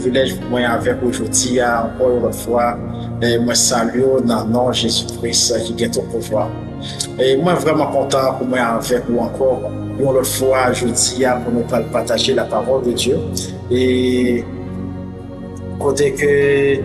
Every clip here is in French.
privilège pour moi avec aujourd'hui, encore une fois, moi salue dans le nom de Jésus-Christ qui est au pouvoir. Et moi vraiment content pour moi avec vous encore une autre fois aujourd'hui pour nous partager la parole de Dieu. Et côté que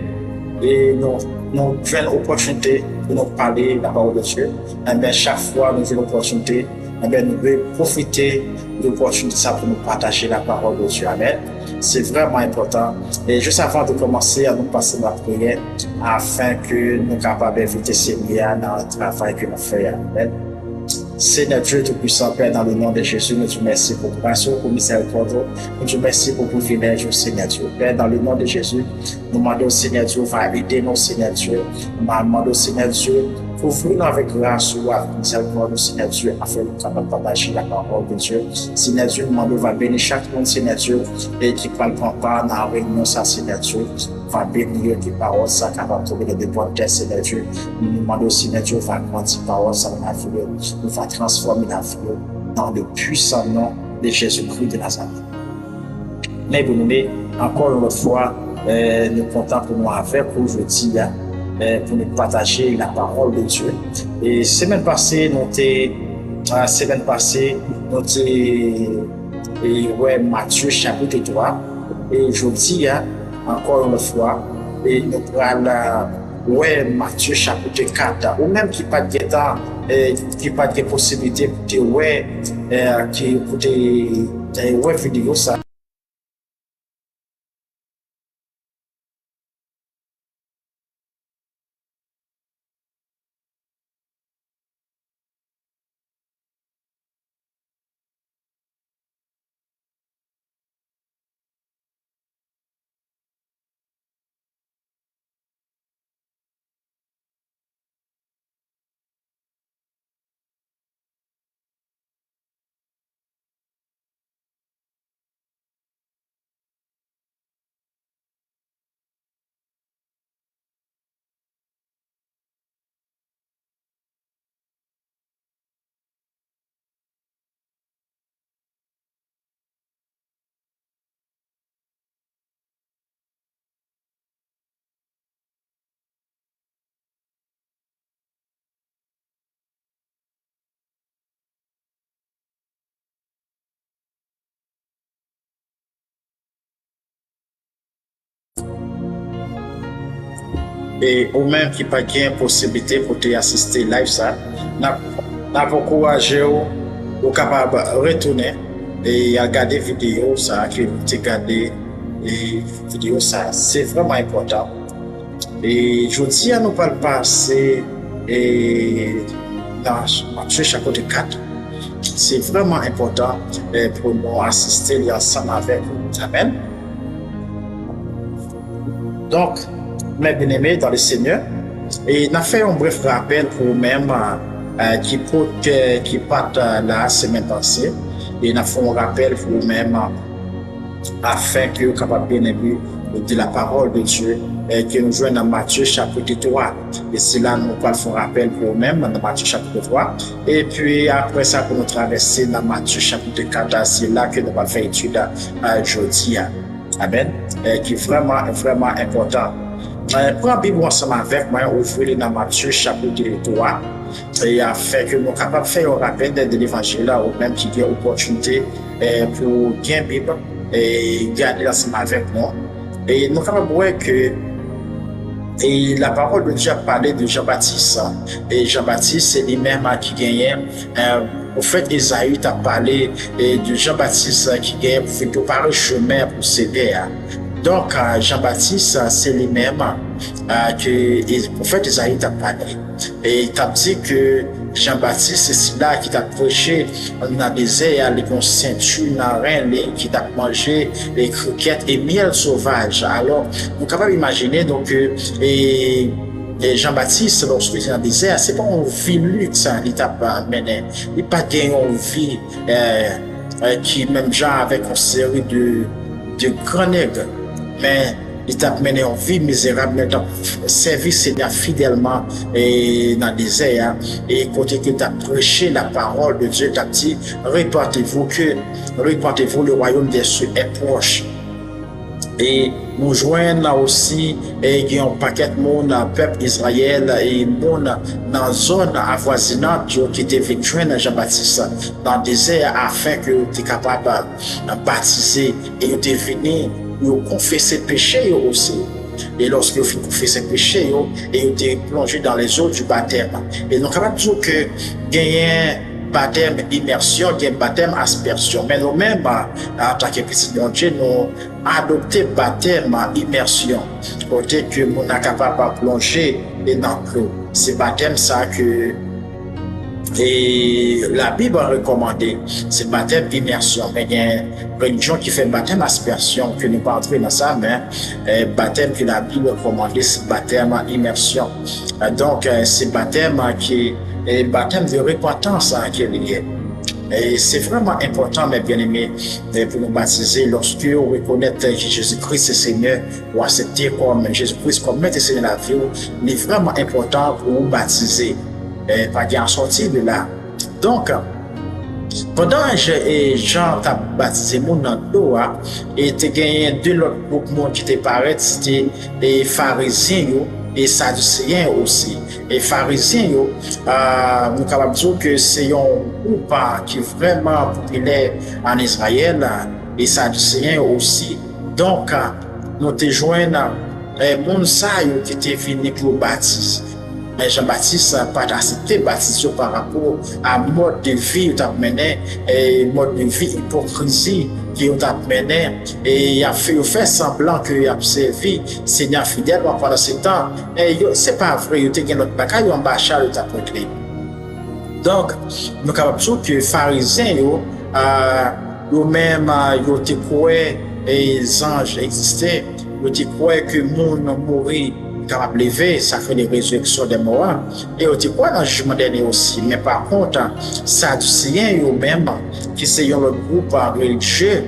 nous avons une opportunité de nous parler de la parole de Dieu, et bien chaque fois nous avons l'opportunité, nous devons profiter de l'opportunité pour nous partager la parole de Dieu. Amen. C'est vraiment important. Et juste avant de commencer à nous passer la prière, afin que nous soyons capables d'inviter Seigneur dans le travail que nous faisons. Amen. Seigneur Dieu Tout-Puissant, Père, dans le nom de Jésus, nous te remercions pour grâce, pour miséricorde, nous te remercions pour privilège, Seigneur Dieu. Père, dans le nom de Jésus, nous demandons, Seigneur Dieu, va aider nous, Seigneur Dieu. Nous demandons, Seigneur Dieu, pour ouvrir avec grâce ou avec miséricorde, Seigneur Dieu, afin que nous puissions partager la parole de Dieu. Seigneur Dieu, nous demandons, va bénir chaque monde, Seigneur Dieu, et qui prend part dans la réunion, ça, Seigneur Dieu. Va bénir tes paroles, ça, capable de trouver des bonnes terres, Seigneur Dieu. Nous demandons, Seigneur Dieu, va grandir parole, ça, dans la vie, nous va transformer la vie dans le puissant nom de Jésus-Christ de Nazareth. Mais bien-aimés, encore une fois, nous comptons pour nous avec aujourd'hui, pour nous partager la parole de Dieu. Et semaine passée, nous ouais, Matthieu chapitre 3. Et aujourd'hui, encore une fois, et nous prenons ouais, Matthieu chapitre 4, ou même qui pas de temps, qui pas de possibilité pour te ouais, qui pour te ouais vidéo ça. Et ou même qui pas gain possibilité pour te assister live ça, n'a encouragé ou capable retourner et regarder vidéo ça que tu regarder et vidéo ça, c'est vraiment important. Et je dis à nous pas le passer et dans Matthieu chapitre 4. C'est vraiment important pour nous assister ensemble avec vous. Amen. Donc, mes bien-aimés dans le Seigneur, et nous fait un bref rappel pour vous-même qui partent la semaine passée, et nous fait un rappel pour vous-même afin que vous soyez capables bien aimer de la parole de Dieu que nous jouons dans Matthieu chapitre 3. Et c'est là nous allons faire un rappel pour vous-même dans Matthieu chapitre 3. Et puis après ça, pour nous traverser dans Matthieu chapitre 4, c'est là que nous allons faire étude aujourd'hui. Amen. Qui est vraiment important. Pour la Bible ensemble avec moi, ouvrir dans Matthieu chapitre 3 et afin que nous soyons capables de faire un rappel de l'évangile ou même qui a opportunité pour gagner la Bible et garder ensemble avec moi. Et nous sommes capables de voir que et la parole de Dieu a parlé de Jean-Baptiste. Et Jean-Baptiste, c'est lui-même qui gagnait. Au fait, Esaïe a parlé de Jean-Baptiste qui gagnait pour préparer le chemin pour s'aider. Donc, Jean-Baptiste, c'est lui-même que le prophète Esaïe a parlé. Et il a dit que Jean-Baptiste, c'est là qui t'a prêché dans le désert, les ceinture, dans le qui t'a mangé les croquettes et miel sauvage. Alors, nous sommes capables d'imaginer donc et Jean-Baptiste, lorsqu'il est dans le désert, c'est pas une vie luxe, il t'a mené. Il n'a pas gagné une vie qui, même genre, avec une série de grands nègres. Mais il t'a mené en vie misérable, mais t'a servi Seigneur fidèlement et dans le désert. Et côté que t'a prêché la parole de Dieu, t'a dit, répandez-vous, le royaume des cieux est proche. Et nous joignons aussi et un paquet de monde, peuple Israël et monde dans la zone avoisinante qui était vécu dans Jean-Baptiste dans le désert afin que tu es capable de baptiser et tu es venu confesser péché aussi. Et lorsque vous confessez péché, et vous êtes plongé dans les eaux du baptême. Et donc, on va dire que gagner baptême immersion, il y a baptême aspersion. Mais nous-mêmes, en tant que petit Dieu, nous adoptons baptême immersion. Côté que nous sommes capables de plonger dans l'eau. C'est baptême ça que et la Bible a recommandé, c'est baptême immersion. Mais il y a une religion qui fait baptême aspersion, que nous ne pas entrer dans ça, mais baptême que la Bible a recommandé, c'est baptême immersion. Donc, c'est baptême qui est baptême de repentance qui est lié. Et c'est vraiment important, mes bien-aimés, pour nous baptiser lorsque vous reconnaissez que Jésus-Christ est Seigneur, ou accepter comme Jésus-Christ comme Maître et Seigneur de la vie, il est vraiment important pour vous baptiser. Pas en sortir de là. Donc, pendant que Jean t'a baptisé mon dans l'eau, et tu as gagné deux autres groupements qui te paraissent, c'était les pharisiens et sadducéens aussi. Et pharisiens, nous sommes capables de dire que c'est un groupe qui est vraiment populaire en Israël, et sadducéens aussi. Donc, nous te joignons les gens qui étaient venus pour baptiser. Mais Jean-Baptiste n'a pas accepté baptiser par rapport à mode de vie qu'il a mené, et mode de vie hypocrisie qu'il a mené, et il a fait semblant qu'il a servi Seigneur fidèle pendant ce temps. Et c'est pas vrai, il a gagné notre bagaille, il a embauché le tapotri. Donc, nous sommes capables de dire que les pharisiens, eux-mêmes, ils ont cru que les anges existaient, ils ont cru que le monde mourit capable de lever, ça fait des résurrections des morts. Et on dit quoi dans le jugement dernier aussi. Mais par contre, sadducéens eux-mêmes, qui sont un autre groupe religieux,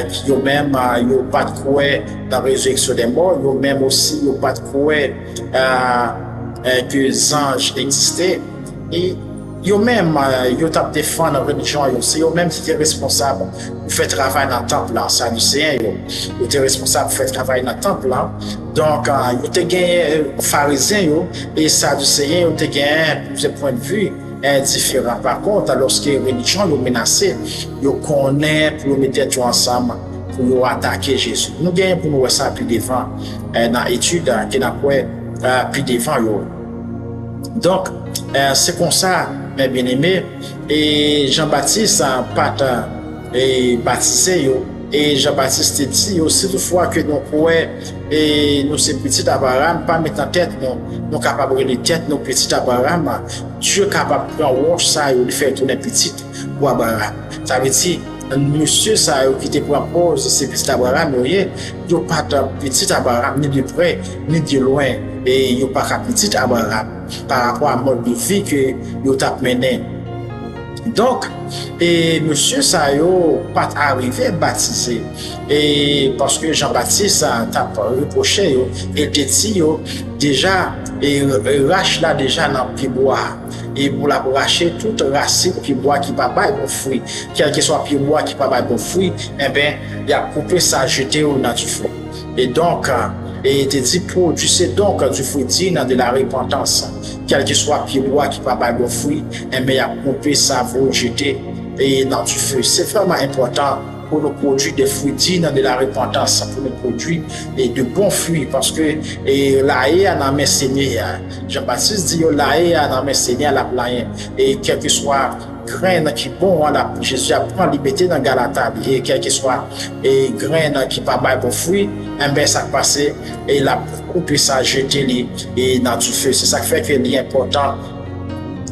qui eux-mêmes n'ont pas de croix dans la résurrection des morts, eux-mêmes aussi n'ont pas de croix que les anges existaient. Et eux-mêmes, ils ont défendu la religion, c'est eux-mêmes qui étaient responsables pour faire travail dans le temple. Sadducéens, ils étaient responsables pour faire travail dans le temple. Donc, ils ont gagné pharisiens et sadducéens, ils ont gagné plusieurs points de vue différents. Par contre, lorsque les religions sont menacées, ils connaissent pour mettre tout ensemble pour attaquer Jésus. Nous gagnons pour nous voir ça plus devant dans l'étude qui n'a pas plus devant. Donc, c'est comme ça, mes bien-aimés, et Jean-Baptiste n'a pas baptisé. Et Jean-Baptiste dit aussi toutefois que nous croyons et nous ces petits Abraham, pas mettre en tête, nous capables de tête, nos petits Abraham, Dieu est capable de prendre ça et de faire tourner petit pour Abraham. Ça veut dire, monsieur ça qui te propose ces petits Abraham, il n'y a pas de petit Abraham, ni de près, ni de loin, et il n'y a pas de petit Abraham par rapport à mode de vie que nous avons mené. Donc, et monsieur ça yo pas arrivé à baptiser et parce que Jean-Baptiste t'a reproché yo et te dit yo déjà et rache là déjà dans pied bois et pour la racher toute racine pied bois qui pas bail bon fruit quel que soit pied bois qui pas bail bon fruit eh ben il a coupé ça jeté au dans du feu et donc et te dit produisez donc du fruit digne de la repentance quel que soit pied bois qui pas bail bon fruit eh ben il a coupé ça vous jeter et dans du feu. C'est vraiment important pour nous produire des fruits dignes de la repentance, pour nous produire de bons fruits, parce que la haie a dans mes Seigneur. Jean-Baptiste dit la haie a dans mes Seigneur la plaine. Et quel que soit graine qui bon, Jésus apprend liberté dans Galata, et quel que soit graine qui pas bon fruit, eh bien ça passe et la coupe ça jeter et dans du feu. C'est ça qui fait que c'est important,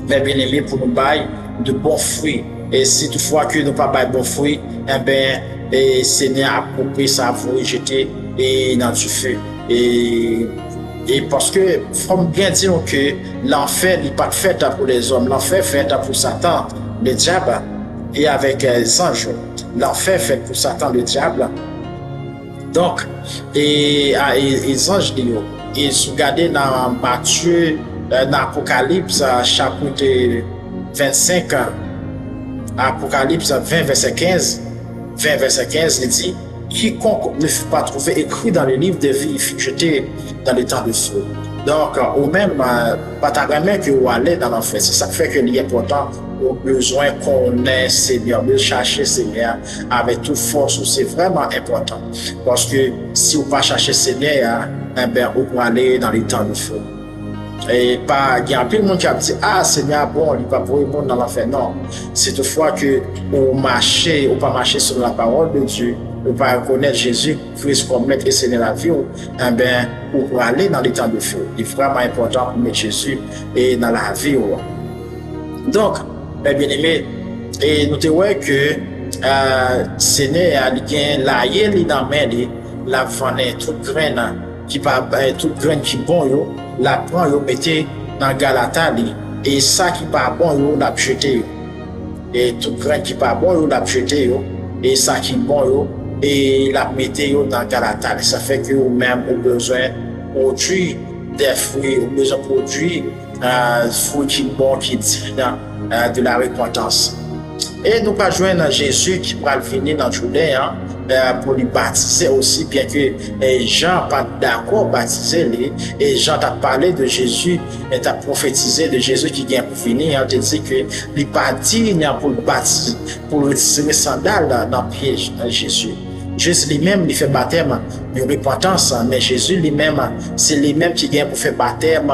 mais bien aimé, pour nous bailler de bons fruits. Et si toutefois que nous pas de bons fruits, eh bien, le Seigneur a coupé ça, vous jeter et dans du feu. Et parce que, il faut bien dire que l'enfer n'est pas fait pour les hommes, l'enfer est fait pour Satan, le diable, et avec les anges. L'enfer est fait pour Satan, le diable. Donc, et les anges, ils sont gardés dans Matthieu, dans Apocalypse, chapitre 25. Apocalypse 20, verset 15, il dit, quiconque ne fut pas trouvé écrit dans le livre de vie fut jeté dans le temps de feu. Donc, ou même, pas ta grand-mère que vous allez dans l'enfer. C'est ça qui fait que l'important, au besoin qu'on ait Seigneur, de chercher Seigneur avec toute force, c'est vraiment important. Parce que si vous pas chercher Seigneur, eh bien, vous pouvez aller dans les temps de feu. Et pas, il y a plein de monde qui a dit, ah, Seigneur, bon, il va pour le monde dans l'enfer. Non. C'est toutefois que vous marchez, ou pas marcher sur la parole de Dieu, ou pas reconnaître Jésus, Christ comme maître et Seigneur la vie, eh bien, pour aller dans les temps de feu. Il est vraiment important pour mettre Jésus et dans la vie. Donc, bien aimé, et nous te voyons que Seigneur a bien la yéli dans la main, la vanne, toute graine qui bon, yo, la prend, yo, mettez dans Galata, et ça qui pas bon, yo, la jeté. Et toute graine qui pas bon, yo, la jeté, et ça qui bon, yo, et la mettez dans Galata. Ça fait que vous-même, vous besoin de produire des fruits, vous besoin de produire fruits qui bon, qui dignes de la repentance. Et nous pas joindre Jésus qui va venir dans Jourdain, pour lui baptiser aussi, bien que Jean pas d'accord baptiser lui, et Jean t'a parlé de Jésus et t'a prophétisé de Jésus qui vient pour venir, te dit que il pas digne pour le baptiser, pour retirer sandales dans le pied de Jésus. Jésus lui-même, il fait baptême de repentance, mais Jésus lui-même, c'est lui-même qui vient pour faire baptême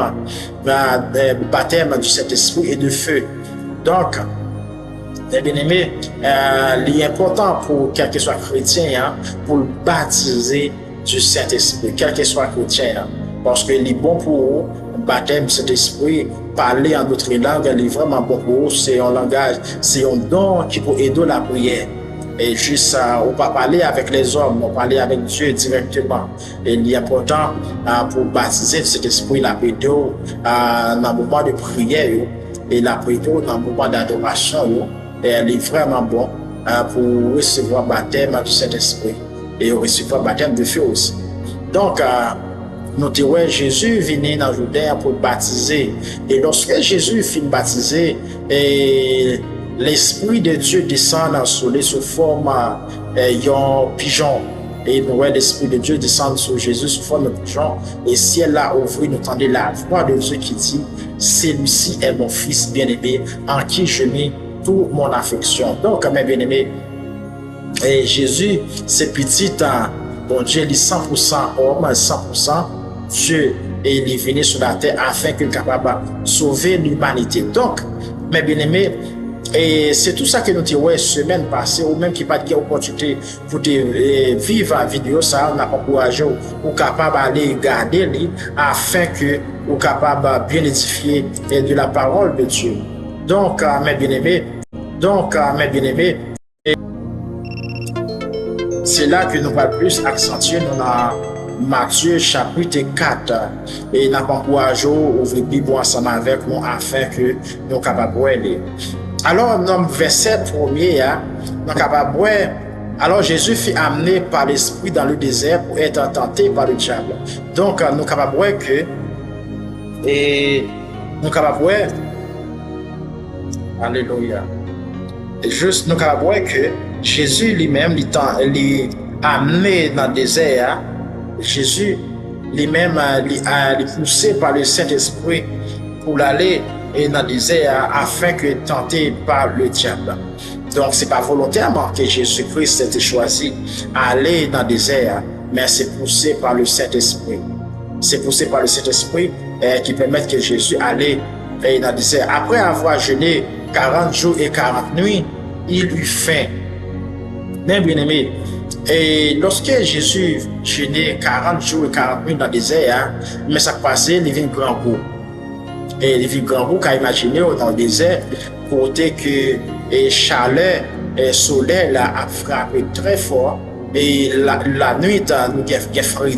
du Saint-Esprit et de feu. Donc, bien aimé, il est important pour quel que soit chrétien, pour le baptiser du Saint-Esprit, quel que soit chrétien, parce que il est bon pour vous, le baptême du Saint-Esprit, parler en d'autres langues, il est vraiment bon pour vous, c'est un langage, c'est un don qui peut aider la prière. Et juste, on ne peut pas parler avec les hommes, on peut parler avec Dieu directement. Et il est important pour baptiser cet esprit, la prière dans le moment de prière, et la prière dans le moment d'adoration, et elle est vraiment bon pour recevoir le baptême du Saint-Esprit et recevoir le baptême de feu aussi. Donc, nous disons, Jésus venait dans Jourdain pour baptiser. Et lorsque Jésus finit baptiser, et l'Esprit de Dieu descend sur lui sous forme d'un pigeon. Et nous voyons l'Esprit de Dieu descendre sur Jésus sous forme de pigeon. Et ciel a ouvert, nous entendons la voix de Dieu qui dit, celui-ci est mon fils bien-aimé, en qui je mets toute mon affection. Donc, mes bien-aimés, Jésus, c'est petit, bon Dieu, il est 100% homme, 100% Dieu, et il est venu sur la terre afin qu'il soit capable de sauver l'humanité. Donc, mes bien-aimés, et c'est tout ça que nous disons semaine passée, ou même qui pas de opportunité pour vivre la vidéo, ça, on a encouragé ou capable d'aller regarder afin que vous capable de bien édifier de la parole de Dieu. Donc, mes bien-aimés, c'est là que nous allons plus accentuer dans Matthieu chapitre 4 et nous allons encourager ouvrir la Bible ensemble avec nous afin que nous soyons capables de lire. Alors, dans le verset premier, nous sommes capables de voir. Alors, Jésus fut amené par l'Esprit dans le désert pour être tenté par le diable. Donc, nous sommes capables de voir que, et nous sommes capables de voir, alléluia, juste nous sommes capables de voir que Jésus lui-même, il est amené dans le désert. Jésus lui-même, il est poussé par le Saint-Esprit pour aller et dans le désert afin que tenté par le diable. Donc, c'est pas volontairement que Jésus-Christ a été choisi à aller dans le désert, mais c'est poussé par le Saint-Esprit. C'est poussé par le Saint-Esprit qui permet que Jésus allait dans le désert. Après avoir jeûné 40 jours et 40 nuits, il eut faim. Bien aimé, et lorsque Jésus jeûnait 40 jours et 40 nuits dans le désert, mais ça passait, il y avait un grand goût. Et les grands roues qu'a imaginé dans le désert, côté que chaleur et soleil a frappé très fort et la nuit nous a frappé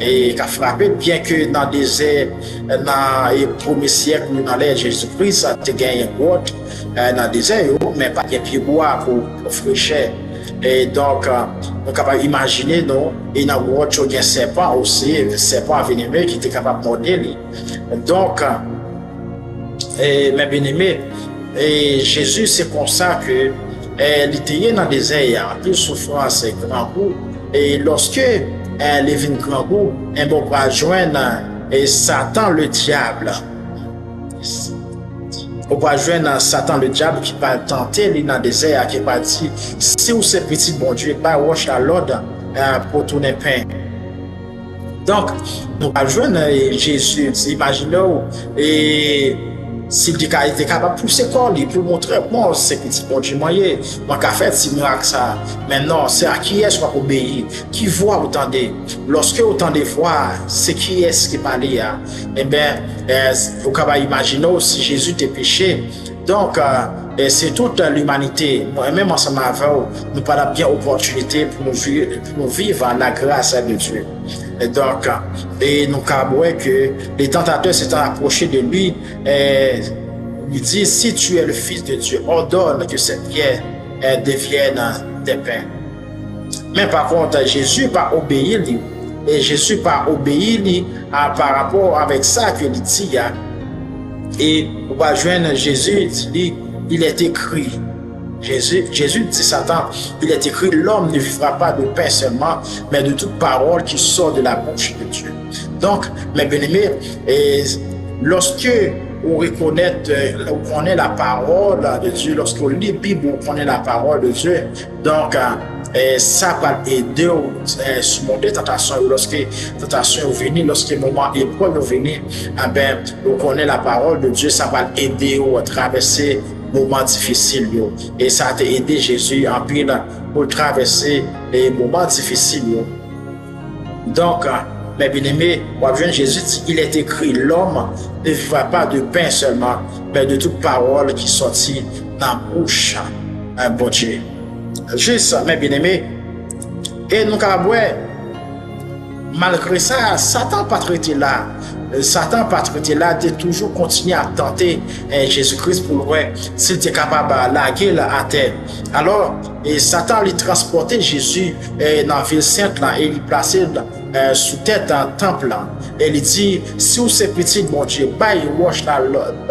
et a frappé, bien que dans le désert, dans le premier siècle, dans l'ère de Jésus-Christ, ça a gagné grotte dans le désert, mais pas de pied bois pour fraîcheur. Et donc, nous sommes capables d'imaginer, et dans la grotte, il y a un serpent aussi, un serpent venimeux qui était capable de mordre. Donc, mes bien-aimés, Jésus, c'est comme ça que il était dans le désert, en plus souffrance et grand goût. Et lorsque les vins grand goût, on va joindre Satan le diable. On va joindre Satan le diable qui va tenter dans le désert, qui va dire, si vous êtes petit bon Dieu, pas wash à l'ordre pour tourner pain. Donc, nous allons joindre Jésus, imaginez-vous, et s'il était capable de pousser corps pour montrer, moi, c'est petit bon Dieu, moi, j'ai fait ce miracle ça. Maintenant, c'est à qui est-ce qu'on obéit, qui voit autant de, lorsque autant de fois, c'est qui est-ce qui parle là. Eh bien, vous pouvez imaginer si Jésus était péché. Donc, c'est toute l'humanité, moi-même ensemble avec vous, nous avons bien opportunité pour nous vivre la grâce de Dieu. Et donc, nous avons que les tentateurs s'étant approchés de lui, lui disent, si tu es le Fils de Dieu, ordonne que cette pierre devienne des pains. Mais par contre, Jésus n'a pas obéi, et Jésus n'a pas obéi par rapport avec ça que il dit. Et on va joindre Jésus, il est écrit. Jésus dit Satan, il est écrit, l'homme ne vivra pas de pain seulement, mais de toute parole qui sort de la bouche de Dieu. Donc, mes bien-aimés, lorsque on reconnaît la parole de Dieu, lorsqu'on lit la Bible, on connaît la parole de Dieu, donc ça va aider à surmonter la tentation. Lorsque la tentation est venue, lorsque le moment épreuve est venu, on connaît la parole de Dieu, ça va aider à traverser moments difficiles. Et ça a aidé Jésus en pile pour traverser les moments difficiles. Donc, mes bien-aimés, Jésus dit, il est écrit, l'homme ne vivra pas de pain seulement, mais de toute parole qui sortit dans la bouche d'un bon Dieu. Juste, mes bien-aimés, et nous avons, malgré ça, Satan n'a pas traité là. Satan n'a pas traité là, de toujours continuer à tenter Jésus-Christ pour voir s'il était capable de laguer à terre. Alors, Satan lui transportait Jésus dans la ville sainte là, et il plaçait sous tête dans le temple là. Et il dit, si vous êtes petit, mon Dieu,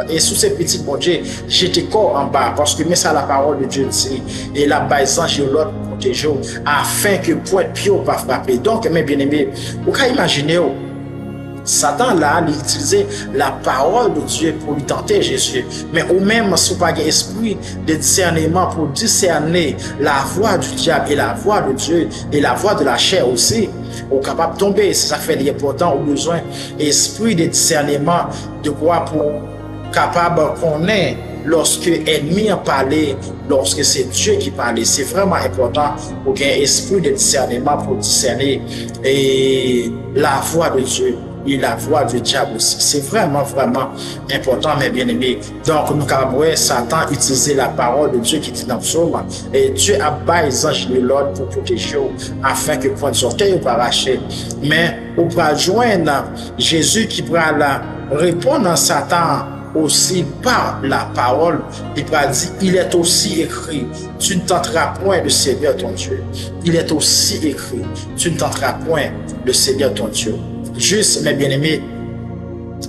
et si vous êtes petit, mon Dieu, jetez corps en bas, parce que mais ça la parole de Dieu dit, et la base j'ai l'autre protéger afin que point pied pas frapper. Donc, mes bien-aimés, vous pouvez imaginer, Satan là, il utilisait la parole de Dieu pour lui tenter Jésus. Mais au même, si vous n'avez pas esprit de discernement pour discerner la voix du diable et la voix de Dieu et la voix de la chair aussi, vous êtes capable de tomber. C'est ça qui fait l'important, au besoin esprit de discernement de quoi pour capable de connaître lorsque l'ennemi a parlé, lorsque c'est Dieu qui parle. C'est vraiment important pour qu'il y ait un esprit de discernement pour discerner la voix de Dieu et la voix du diable aussi. C'est vraiment, vraiment important, mes bien-aimés. Donc, nous avons Satan utiliser la parole de Dieu qui dit dans le psaume. Et Dieu a bâti les anges de l'ordre pour protéger afin que point de sortir ou pas arracher. Mais on va joindre Jésus qui va répondre à Satan aussi par la parole. Il va dire, il est aussi écrit, tu ne tenteras point le Seigneur ton Dieu. Il est aussi écrit, tu ne tenteras point le Seigneur ton Dieu. Juste, mes bien-aimés,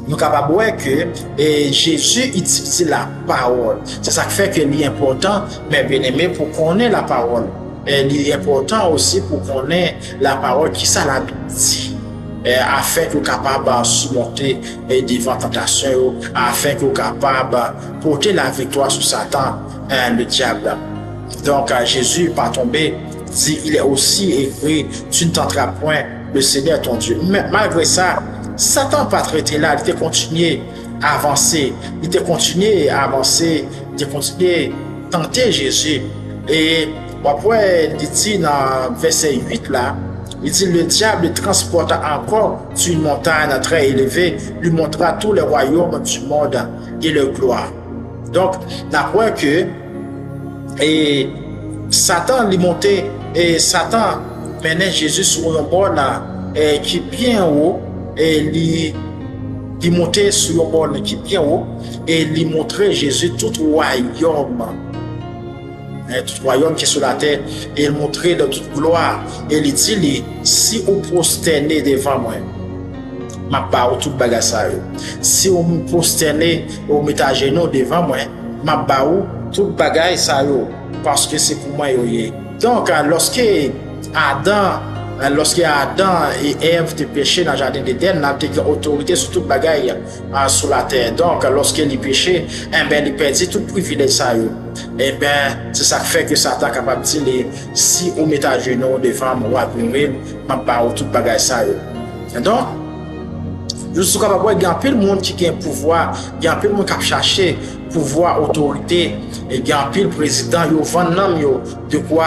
nous sommes capables de voir que Jésus utilise la parole. C'est ça qui fait que c'est important, mes bien-aimés, pour qu'on ait la parole. Il est important aussi pour qu'on ait la parole qui ça la dit. Afin que vous soyez capable de surmonter devant la tentation, afin que vous soyez capable de porter la victoire sur Satan, le diable. Donc, Jésus, pas tombé, dit, il est aussi écrit, tu ne tenteras point le Seigneur ton Dieu. Mais malgré ça, Satan n'a pas traité là, il était continué à avancer, il était continué à avancer, il était continué à tenter Jésus. Et après, il dit dans verset 8 là, il dit, le diable le transporta encore sur une montagne très élevée, lui montra tous les royaumes du monde et leur gloire. Donc, d'après que Satan lui montait, et Satan menait Jésus sur un bord là, qui est bien haut, et il montait sur un bord qui est bien haut, et il montrait Jésus tout royaume. Tout royaume qui est sur la terre, et il montrait de toute gloire. Et il dit, si vous prosternez devant moi, ma part tout bagage ça. Si vous me prosternez, vous mettez à genoux devant moi, ma part tout bagage ça. parce que c'est pour moi. Donc, lorsque Adam et Ève te péché dans le jardin d'Éden, n'a pas autorité sur toute bagaille sur la terre. Donc, lorsqu'il péché, il perdit tout privilège ça. C'est ça qui fait que Satan est capable de dire si on met à genoux devant moi, je parle toute bagaille ça. Donc, je suis capable de voir qu'il y a un monde qui a un pouvoir, il y a un monde qui a cherché pouvoir, autorité, et il y a un président, il y a de quoi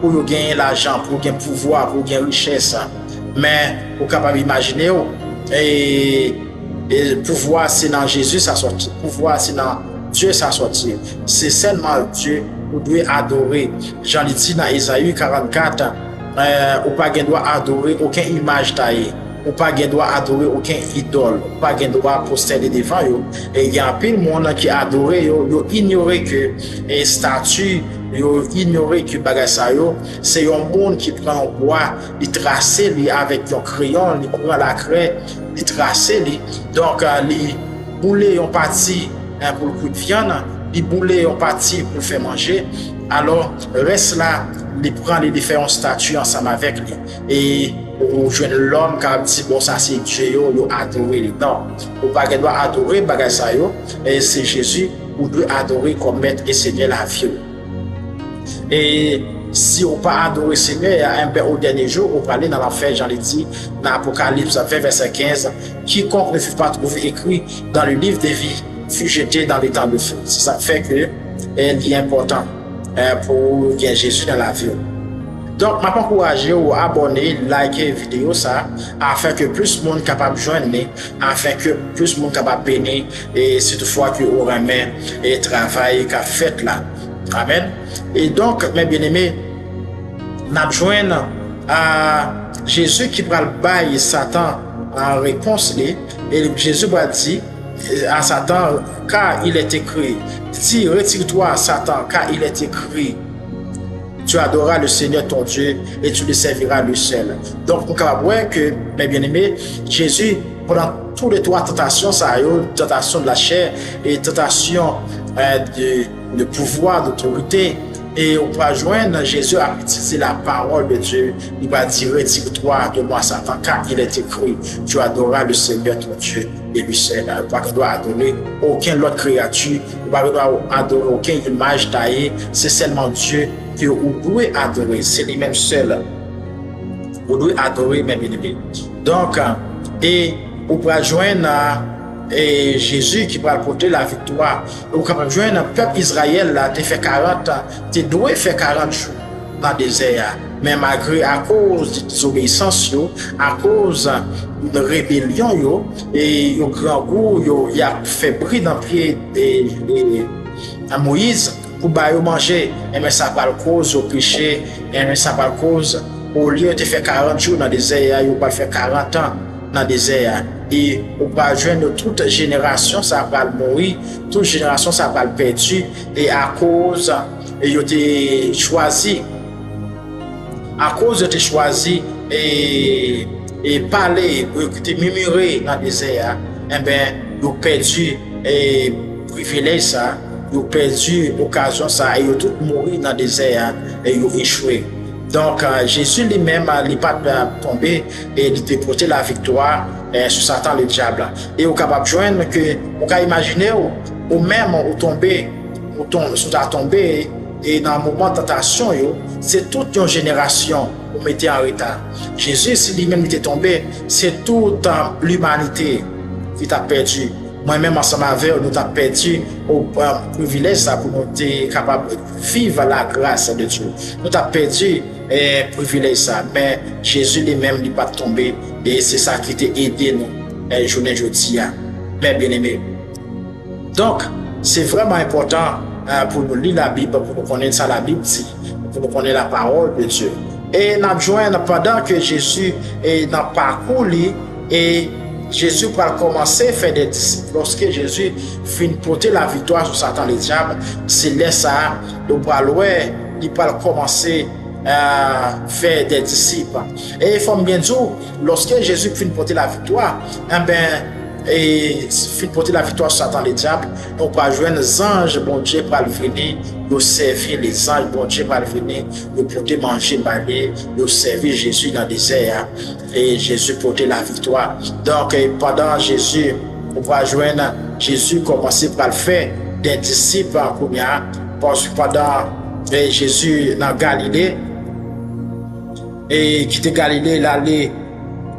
pour gagner l'argent, pour gagner pouvoir, pour gagner richesse. Mais vous capable d'imaginer, et pouvoir c'est dans Jésus ça sortit, pouvoir c'est dans Dieu ça sortit. C'est seulement Dieu vous devez adorer. Jean le dit dans Isaïe 44, vous pas droit adorer aucune image taillée. Ou pas droit adorer aucun idole, ou pas droit poster devant yo. Et il y a plein de monde qui adore yo ignorer que les statues, yo ignorer que bagay sa yo, c'est un monde qui prend un bois, il trace lui avec un crayon, il prend la craie, il trace lui. Donc il bouler en partie pour le coup de viande, il bouler en partie pour faire manger. Alors reste là, il prend les différentes statues ensemble avec lui. Et ou jeune l'homme qui a dit bon ça c'est Dieu yo adorer non ou pas doit adorer bagay ça yo et c'est Jésus ou doit adorer comme maître et Seigneur la vie et si on pas adorer Seigneur au dernier jour on parler dans l'enfer Jean le dit dans Apocalypse 20 verset 15 quiconque ne fut pas trouvé écrit dans le livre des vies fut jeté dans les temps de feu. Ça fait que il est important pour qu'il Jésus dans la vie. Donc, je m'encourage à abonner, liker la vidéo ça, afin que plus de monde capable de joindre, afin que plus de monde capable de bénir, et c'est toutefois que vous remet et travail qu'a fait là. Amen. Et donc, mes bien-aimés, nous joignons à Jésus qui va le bailler Satan en réponse, et Jésus va dire à Satan, car il est écrit, dis, retire-toi Satan, car il est écrit, tu adoreras le Seigneur ton Dieu et tu le serviras lui seul. Donc, on peut voir que, mes bien-aimés, Jésus, pendant toutes les trois tentations, ça a eu tentation de la chair et tentation de pouvoir, d'autorité. Et on peut joindre Jésus à utiliser la parole de Dieu. Il va dire, retire-toi de moi, Satan, car il est écrit, tu adoreras le Seigneur ton Dieu et lui seul. Il ne doit adorer aucune autre créature, il ne doit adorer aucune image taillée, c'est seulement Dieu que vous devez adorer, c'est lui-même seul. Vous devez adorer, mes bien-aimés. Donc, et vous pouvez joindre et Jésus qui va porter la victoire. Vous pouvez joindre le peuple Israël, là, tu fait 40 ans, tu dois faire 40 jours dans le désert. Mais malgré, à cause de désobéissance, à cause de rébellion, et au grand goût, il a fait briller dans le pied de Moïse. Pour manger, et ça va cause au péché, et ça va cause au lieu de faire 40 jours dans le désert, il va faire 40 ans dans le désert. Et on va joindre toute génération, ça va mourir, toute génération, ça va perdre. Et à cause, il a choisi, et parler, murmurer dans le désert, et bien, il a perdu et privilège ça. Ils ont perdu l'occasion ça et ils ont tous mouru dans le désert et ils ont échoué. Donc Jésus lui-même n'est pas tombé et il a porté la victoire sur Satan le diable. Et on est capable de joindre que, on peut imaginer ou même on tombé et dans le moment de tentation, c'est toute une génération qui était en retard. Jésus, si lui-même était tombé, c'est toute l'humanité qui t'a perdu. Moi-même, ensemble avec nous, avons perdu au privilège pour nous être capables de vivre la grâce de Dieu. Nous avons perdu le privilège, mais Jésus lui-même n'est pas tombé et c'est ça qui t'a aidé nous, journée aujourd'hui. Mais bien aimé. Donc, c'est vraiment important pour nous lire la Bible, pour nous connaître ça, la Bible, pour nous connaître la parole de Dieu. Et nous joignons pendant que Jésus est dans le parcours, et Jésus va commencer à faire des disciples. Lorsque Jésus finit de porter la victoire sur Satan le diable, c'est là ça, il va commencer à faire des disciples. Et il faut bien dire, lorsque Jésus finit de porter la victoire, et fin porter la victoire sur Satan le diable, on va joindre les anges bon Dieu pour venir nous servir, les anges bon Dieu pour venir nous porter manger balai, nous servir Jésus dans le désert et Jésus porter la victoire. Donc pendant Jésus, on va joindre Jésus commencer par le faire des disciples en première, parce que pendant Jésus dans Galilée et quitter Galilée, il allait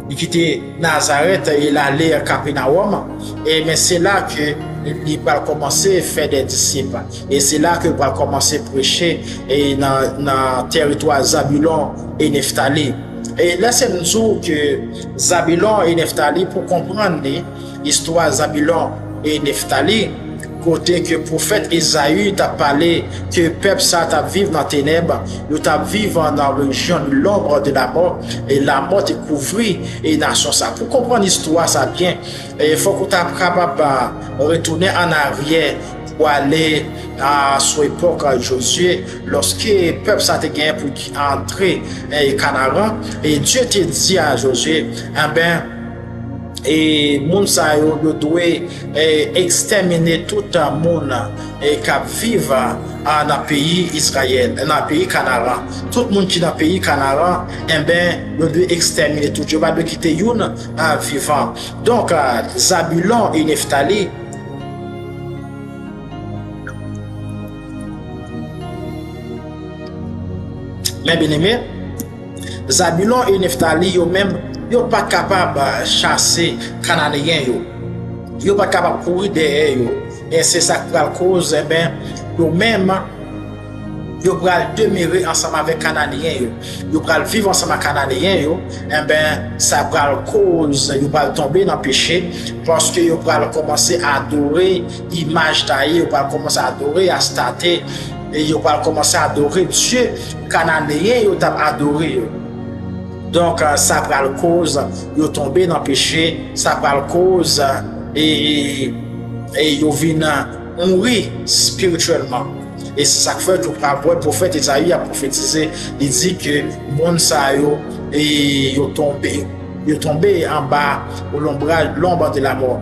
il quittait Nazareth, il allait à Capernaum, et mais c'est là que il va commencer à faire des disciples. Et c'est là que il va commencer à prêcher et dans le territoire Zabulon et Nephtali. Et là, c'est nous que Zabulon et Nephtali, pour comprendre l'histoire Zabulon et Nephtali, côté que le prophète Isaïe t'a parlé que le peuple ça t'a vivre dans les ténèbres, il t'a vivre dans la région de l'ombre de la mort, et la mort est couvrie et nation ça. Pour comprendre l'histoire ça bien, il faut qu'on t'a capable de retourner en arrière pour aller à son époque à Josué, lorsque le peuple ça t'a gagné pour entrer au Canaan, et Dieu t'a dit à Josué, eh ben, et moun sa yo doit exterminer tout le monde qui vit dans le pays Israël, dans le pays Canaan. Tout le monde qui est dans le pays Canaan, eh bien, doit exterminer tout. Je vais quitter une vivant. Donc, Zabulon et Nephtali, mes bien-aimés, Zabulon et Nephtali, yo même yo pas capable de chasser Cananéens yo pas capable de courir derrière yo, et c'est ça qui va cause yo même yo pral demeurer ensemble avec Cananéens yo pral vivre ensemble avec Cananéens yo, ça pral cause yo pral tomber dans le péché, parce que yo pral commencer à adorer image taillée, yo pral commencer à adorer Astarté, et yo pral commencer à adorer Dieu Cananéen yo t'a adoré yo. Donc, ça prend la cause, ils tombé dans le péché, ça prend la cause et ils viennent mourir spirituellement. Et c'est ça que fait que le prophète Isaïe a prophétisé, il dit que le monde est tombé en bas, au l'ombre de la mort.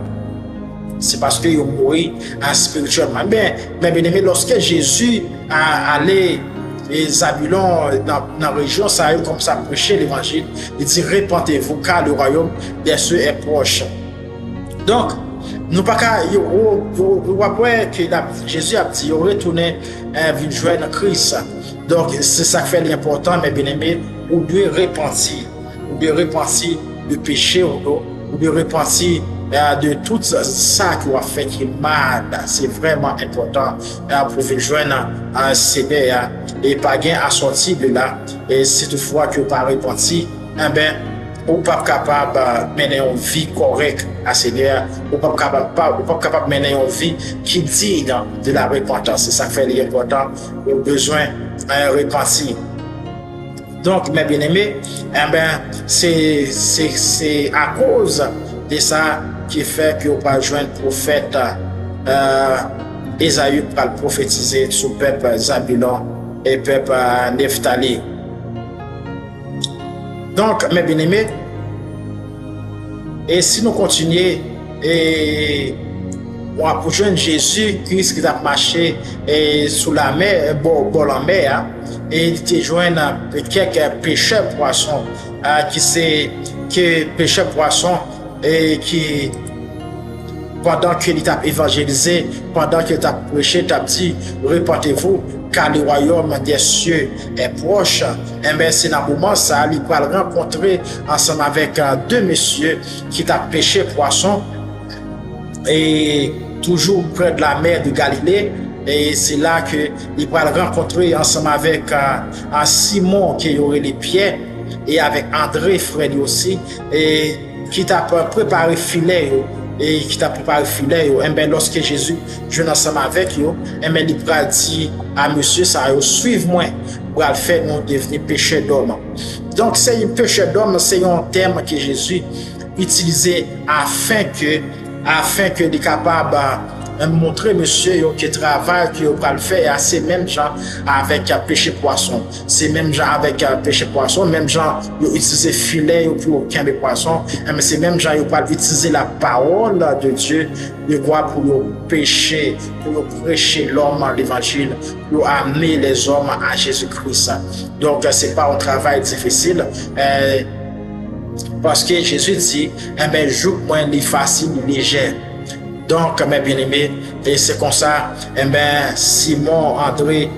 C'est parce qu'ils ont mouru spirituellement. Mais bien aimé, lorsque Jésus a allé et Zabulon dans la région, ça a eu comme ça prêcher l'évangile. Il dit répentez-vous car le royaume des cieux est proche. Donc, nous pas qu'à après que Jésus a dit retourner venir joindre Christ. Donc, c'est ça qui fait l'important, mais bien aimé, ou de repentir. Ou de repentir de péché, ou de repentir de tout ça qui a fait qui est mal. C'est vraiment important pour venir joindre un Seigneur et pas gain à sortir de là. Et si toutefois que pas repenti, eh bien, ou pas capable de mener une vie correcte à Seigneur, ou pas capable de mener une vie qui digne de la repentance. C'est ça qui fait l'important, au besoin de repentir. Donc, mes bien-aimés, eh bien, c'est à cause de ça qui fait que vous pas joindre prophète Isaïe pour prophétiser sur le peuple Zabulon et peuple Nephtali. Donc, mes bien-aimés, et si nous continuons et on approche Jésus Christ qui a marché sous la mer, bord la mer, et il te joint quelques pêcheurs poissons qui pêcheurs poissons et qui pendant qu'il t'a évangélisé, pendant qu'il t'a prêché, t'a dit repentez-vous car le royaume des cieux est proche. Et bien c'est dans le moment ça, il va le rencontrer ensemble avec deux messieurs qui t'a pêché poisson et toujours près de la mer de Galilée. Et c'est là qu'il va le rencontrer ensemble avec Simon qui aurait les pieds et avec André frère aussi, et qui t'a préparé filet et qui t'a préparé filet. Et bien lorsque Jésus joue ensemble avec eux, et bien il va dire à monsieur ça, suivez-moi pour le faire nous devenir pécheurs d'homme. Donc c'est un pécheur d'homme, c'est un terme que Jésus utilisait afin que il est capable montrer monsieur qui travaille, qui va le faire, c'est même gens avec pêcher poisson. C'est même gens avec pêcher poisson, même gens qui utilisent filet pour aucun des poissons, mais c'est même gens qui vont utiliser la parole de Dieu pour pêcher, pour prêcher l'homme à l'évangile, pour amener les hommes à Jésus-Christ. Donc, c'est pas un travail difficile. Parce que Jésus dit, joue moins les facile, léger. Donc, mes bien-aimés, et c'est comme ça, Simon, André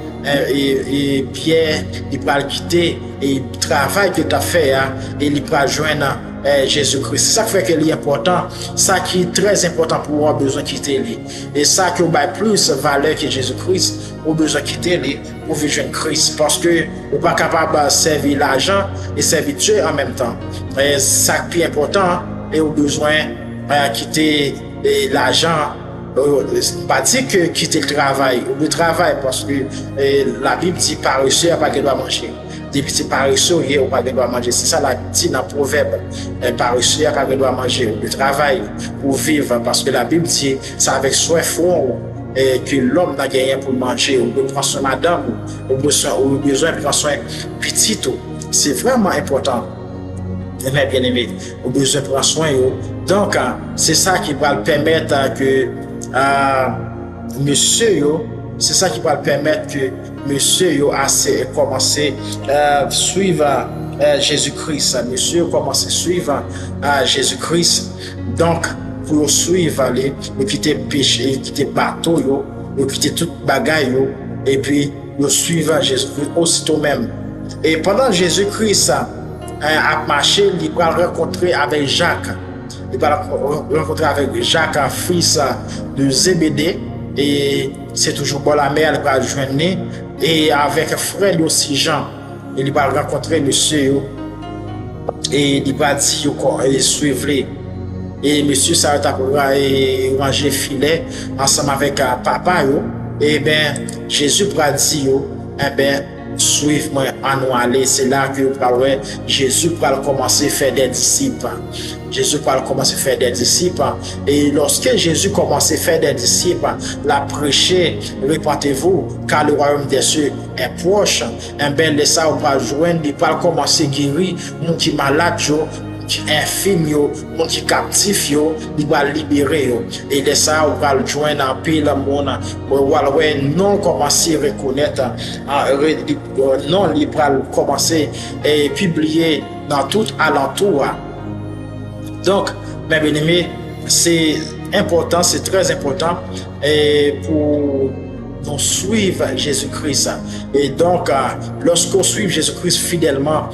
et Pierre, ils vont quitter et le travail que tu as fait, et ils vont joindre Jésus-Christ. C'est ça qui fait que c'est important, ça qui est très important pour avoir besoin de quitter lui. Et ça qui a plus de valeur que Jésus-Christ, on a besoin de quitter lui pour vivre Christ. Parce que on n'est pas capable de servir l'argent et servir Dieu en même temps. Et ça qui est important, et on a besoin de quitter l'argent. Pas dire que quitter le travail parce que la Bible dit paresseux n'a pas de droit manger. Depuis c'est paresseux, il n'a pas de droit manger. C'est ça la dit dans le proverbe. Paresseux n'a pas de droit manger. Le travail pour vivre parce que la Bible dit c'est avec soin fort que l'homme n'a gagné pour manger. On peut prendre soin de madame, on a besoin de prendre soin petit. C'est vraiment important. Bien aimé, on a besoin de prendre soin. Donc, c'est ça qui va permettre que monsieur, c'est ça qui va permettre que monsieur a commencé à suivre Jésus-Christ. Monsieur a commencé à suivre Jésus-Christ. Donc, pour suivre, il quitter péché, il quitter bateau, il quitter toute bagaille, et puis il suivre Jésus-Christ aussitôt même. Et pendant Jésus-Christ a marché, il va rencontrer avec Jacques. Il va rencontrer avec Jacques, fils de Zébédée, et c'est toujours pour la mer, il va joindre, et avec frère aussi Jean, il va rencontrer monsieur, et il va dire qu'il suivre. Et monsieur s'arrête pour ranger filet ensemble avec papa, et bien Jésus va dire, suivez-moi à nous aller. C'est là que Jésus va commencer à faire des disciples. Jésus va commencer à faire des disciples. Et lorsque Jésus commence à faire des disciples, la prêcher, répandez-vous, car le royaume des cieux est proche. Et bien, de ça, on va joindre, il va commencer à guérir, les qui malades, qui infime, les qui captif, il va libérer. Et de ça, on va joindre un peu le monde, non commencer à reconnaître, non, il va commencer à publier dans tout alentour. Donc, mes bien-aimés, c'est important, c'est très important pour nous suivre Jésus-Christ. Et donc, lorsqu'on suit Jésus-Christ fidèlement,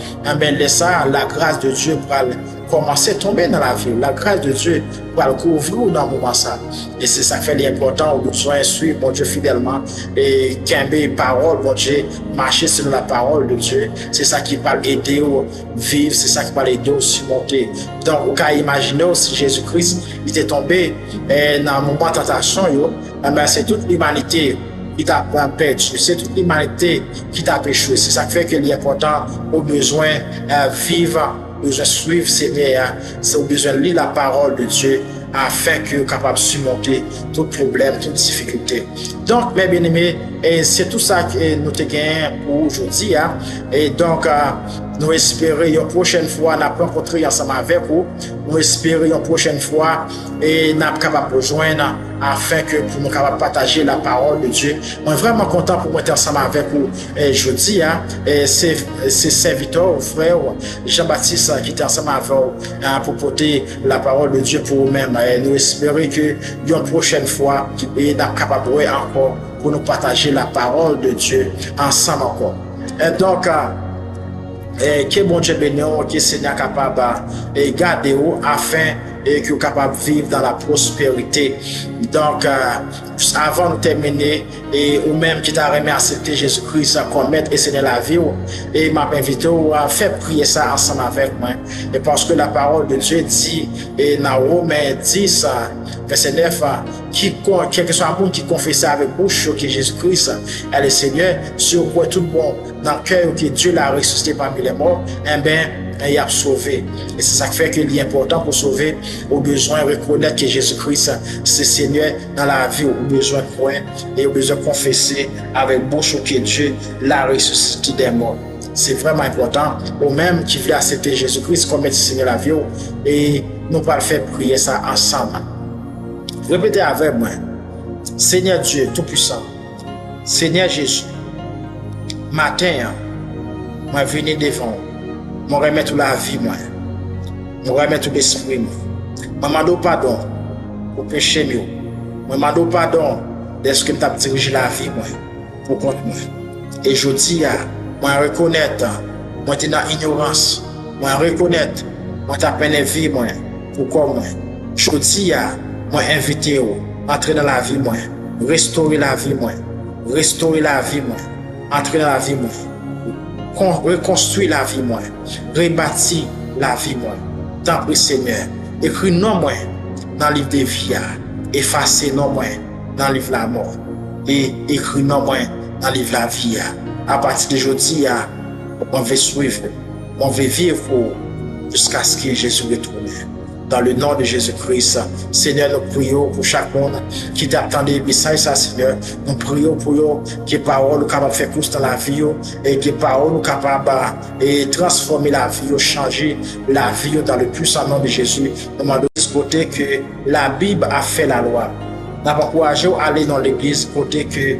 ça, la grâce de Dieu va commencer à tomber dans la vie. La grâce de Dieu va le couvrir dans le moment ça. Et c'est ça qui fait l'important, on doit suivre mon Dieu fidèlement et qu'aimer parole, mon Dieu, marcher selon la parole de Dieu. C'est ça qui va l'aider à vivre, c'est ça qui va l'aider à surmonter. Donc, on peut imaginer si Jésus-Christ était tombé dans un moment de tentation, c'est toute l'humanité qui t'a perdu, c'est toute l'humanité qui t'a péché. C'est ça qui fait qu'il est important, au besoin vivre, besoin suivre ses meilleurs, c'est au besoin de lire la parole de Dieu afin que soit capable de surmonter tout problème, toute difficulté. Donc, mes bien-aimés, c'est tout ça que nous te gagnons pour aujourd'hui. Et donc, nous espérons une prochaine fois, nous allons rencontrer ensemble avec vous. Nous espérons une prochaine fois et nous sommes capables de rejoindre afin que pour nous capables de partager la parole de Dieu. Je suis vraiment content pour être ensemble avec vous aujourd'hui. C'est serviteur, frère Jean-Baptiste qui est ensemble avec vous pour porter la parole de Dieu pour vous-même. Nous espérons que une prochaine fois, nous sommes capables de encore pour nous partager la parole de Dieu ensemble encore. Et donc, que bon Dieu bénisse, que le Seigneur capable de garder afin que vous capable de vivre dans la prospérité. Donc, avant de terminer, et ou même qui t'a remis à accepter Jésus-Christ comme maître et Seigneur la vie, et m'a invité à faire prier ça ensemble avec moi. Et parce que la parole de Dieu dit, et dans Romains 10, verset 9, quel que soit un monde qui confesse avec bouche que Jésus-Christ est le Seigneur, sur quoi tout bon dans le cœur que Dieu l'a ressuscité parmi les morts, eh bien, il a sauvé. Et c'est ça qui fait qu'il est important pour sauver, au besoin de reconnaître que Jésus-Christ, c'est Seigneur dans la vie, au besoin de croire et au besoin de confesser avec bouche que Dieu l'a ressuscité des morts. C'est vraiment important. Ou même qui veut accepter Jésus-Christ comme Seigneur la vie, et nous allons faire prier ça ensemble. Répétez avec moi. Seigneur Dieu Tout-Puissant, Seigneur Jésus, matin, moi venir devant, moi remettre toute la vie, moi remettre tout l'esprit, moi demande pardon pour péché, moi demande pardon d'est-ce que tu as dirigé la vie, moi, pour contre moi. Et je dis, moi reconnaître, moi t'es dans l'ignorance, moi reconnaître, moi t'as peine vie, moi, pourquoi moi. Je dis, moi inviter entrer dans la vie, moi, restaurer la vie, moi, restaurer la vie, moi, entrer dans la vie, moi, reconstruire la vie, moi, rebâtir la vie, moi. Tant pis, Seigneur, écris non, moi, dans le livre de vie, effacer non, moi, dans le livre de la mort, et écris non, moi, dans le livre de la vie. À partir d'aujourd'hui, on va suivre, on va vivre jusqu'à ce que Jésus retourne. Dans le nom de Jésus-Christ, Seigneur, nous prions pour chaque monde qui t'attend des messages, Seigneur. Nous prions pour eux, que parole nous capable de faire plus dans la vie, et que parole nous capable de transformer la vie, changer la vie dans le puissant nom de Jésus. Nous demandons de ce côté que la Bible a fait la loi. Nous avons encouragé à aller dans l'église, côté que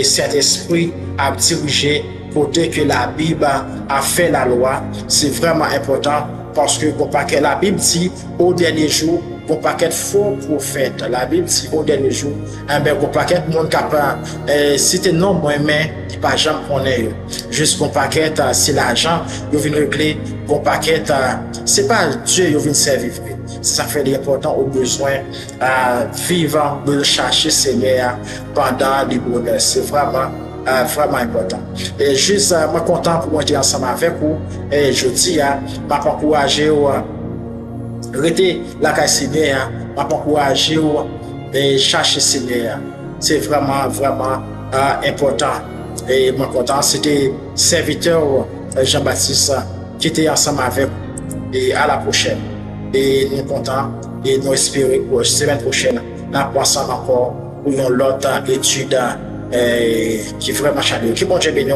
cet esprit a dirigé, côté que la Bible a fait la loi. C'est vraiment important. Parce que la Bible dit au dernier jour, qu'on paquet faux prophètes. La Bible dit au dernier jour, qu'on paquet monde capable, si t'es non moins mais qui pas jamais connaît. Juste qu'on paquet, c'est l'argent, il vient régler, qu'on paquet, c'est pas Dieu, il vient servir. Ça fait l'important au besoin vivant de chercher Seigneur pendant les bonheurs. C'est vraiment important. Et juste, je suis content pour être ensemble avec vous. Et je dis, je vais encourager à rester la caille Seigneur, je vais encourager à chercher Seigneur. C'est vraiment important. Et je suis content. C'était serviteur Jean-Baptiste qui était ensemble avec vous. Et à la prochaine. Et nous sommes contents et nous espérons pour la semaine prochaine, nous allons encore pour une autre étude qui est vraiment chaleureuse. Que bon Dieu bénisse.